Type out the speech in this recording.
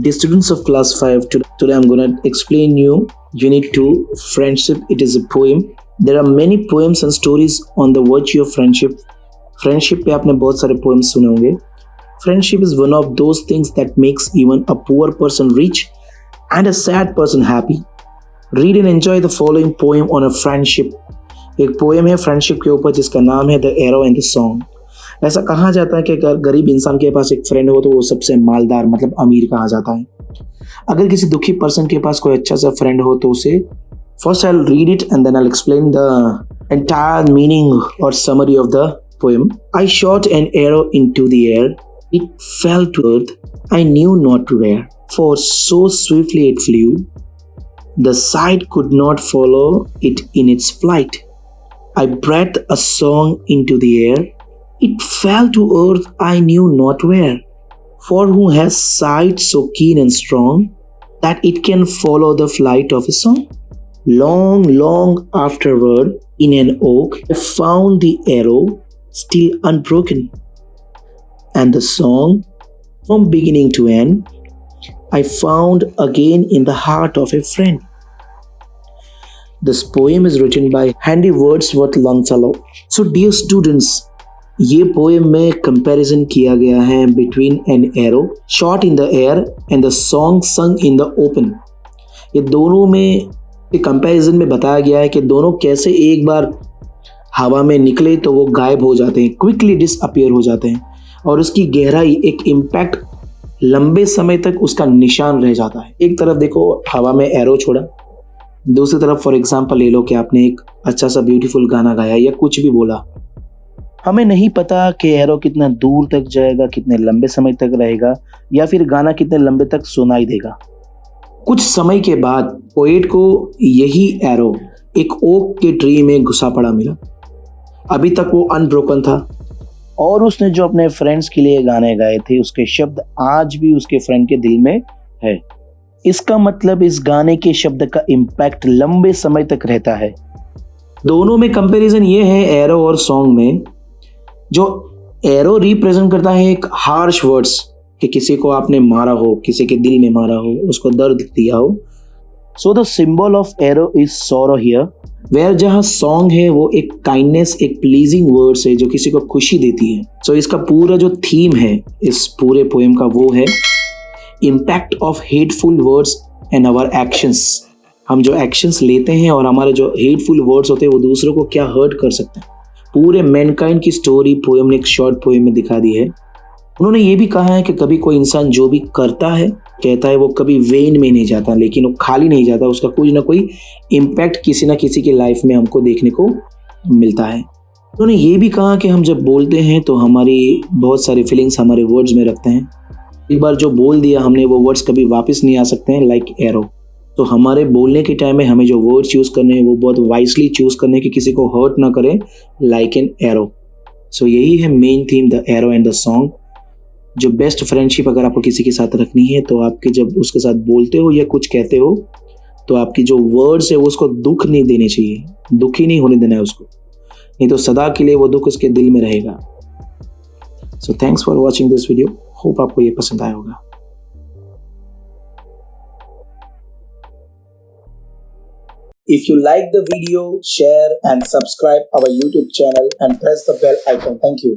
Dear students of class 5, today I'm going to explain you Unit 2 Friendship. It is a poem. There are many poems and stories on the virtue of friendship. Friendship पे आपने बहुत सारे poems सुने होंगे. Friendship is one of those things that makes even a poor person rich and a sad person happy. Read and enjoy the following poem on a friendship. एक poem है friendship के ऊपर जिसका नाम है The Arrow and the Song. ऐसा कहा जाता है कि अगर गरीब इंसान के पास एक फ्रेंड हो तो वो सबसे मालदार मतलब अमीर कहा जाता है. अगर किसी दुखी पर्सन के पास कोई अच्छा सा फ्रेंड हो तो उसे first I will read it and then I will explain the entire meaning और summary of the poem. I shot an arrow into the air. It fell to earth. I knew not where, for so swiftly it flew. The sight could not follow it in its flight. I breathed a song into the air. It fell to earth, I knew not where. For who has sight so keen and strong that it can follow the flight of a song? Long, long afterward, in an oak, I found the arrow still unbroken, and the song, from beginning to end, I found again in the heart of a friend. This poem is written by Henry Wordsworth Longfellow. So, dear students, ये poem में comparison किया गया है between an arrow shot in the air and the song संग in the open. ये दोनों में comparison में बताया गया है कि दोनों कैसे एक बार हवा में निकले तो वो गायब हो जाते हैं, क्विकली डिसअपियर हो जाते हैं, और उसकी गहराई एक इम्पैक्ट लंबे समय तक उसका निशान रह जाता है. एक तरफ देखो हवा में एरो छोड़ा, दूसरी तरफ फॉर एग्जांपल ले लो कि आपने एक अच्छा सा ब्यूटीफुल गाना गाया या कुछ भी बोला. हमें नहीं पता कि एरो कितना दूर तक जाएगा, कितने लंबे समय तक रहेगा, या फिर गाना कितने लंबे तक सुनाई देगा. कुछ समय के बाद पोएट को यही एरो एक ओक के ट्री में घुसा पड़ा मिला. अभी तक वो अनब्रोकन था और उसने जो अपने फ्रेंड्स के लिए गाने गाए थे उसके शब्द आज भी उसके फ्रेंड के दिल में है. इसका मतलब इस गाने के शब्द का इम्पैक्ट लंबे समय तक रहता है. दोनों में कंपैरिजन ये है एरो और सॉन्ग में. जो एरो रिप्रेजेंट करता है एक हार्श वर्ड्स कि किसी को आपने मारा हो, किसी के दिल में मारा हो, उसको दर्द दिया हो. So the symbol of arrow is sorrow here, where जहाँ सॉन्ग है वो एक काइंडनेस, एक प्लीजिंग वर्ड्स है जो किसी को खुशी देती है. सो इसका पूरा जो थीम है इस पूरे पोएम का वो है impact of hateful words and our actions. हम जो एक्शंस लेते हैं और हमारे जो हेटफुल वर्ड्स होते हैं वो दूसरों को क्या हर्ट कर सकते हैं. पूरे मैनकाइंड की स्टोरी पोएम ने एक शॉर्ट पोएम में दिखा दी है. उन्होंने ये भी कहा है कि कभी कोई इंसान जो भी करता है कहता है वो कभी वेन में नहीं जाता, लेकिन वो खाली नहीं जाता, उसका कुछ ना कोई इम्पैक्ट किसी ना किसी की लाइफ में हमको देखने को मिलता है. उन्होंने ये भी कहा कि हम जब बोलते हैं तो हमारी बहुत सारी फीलिंग्स हमारे वर्ड्स में रखते हैं. एक बार जो बोल दिया हमने वो वर्ड्स कभी वापस नहीं आ सकते हैं, लाइक एरो. तो हमारे बोलने के टाइम में हमें जो वर्ड्स यूज़ करने हैं वो बहुत वाइजली चूज़ करने कि किसी को हर्ट ना करें, लाइक एन एरो. सो यही है main theme, the arrow and the song. जो बेस्ट फ्रेंडशिप अगर आपको किसी के साथ रखनी है तो आपके जब उसके साथ बोलते हो या कुछ कहते हो तो आपकी जो वर्ड्स है वो उसको दुख नहीं देने चाहिए, दुखी नहीं होने देना है उसको, नहीं तो सदा के लिए वो दुख उसके दिल में रहेगा. So thanks for watching this video. Hope आपको ये पसंद आया होगा. If you like the video, share and subscribe our YouTube channel and press the bell icon. Thank you.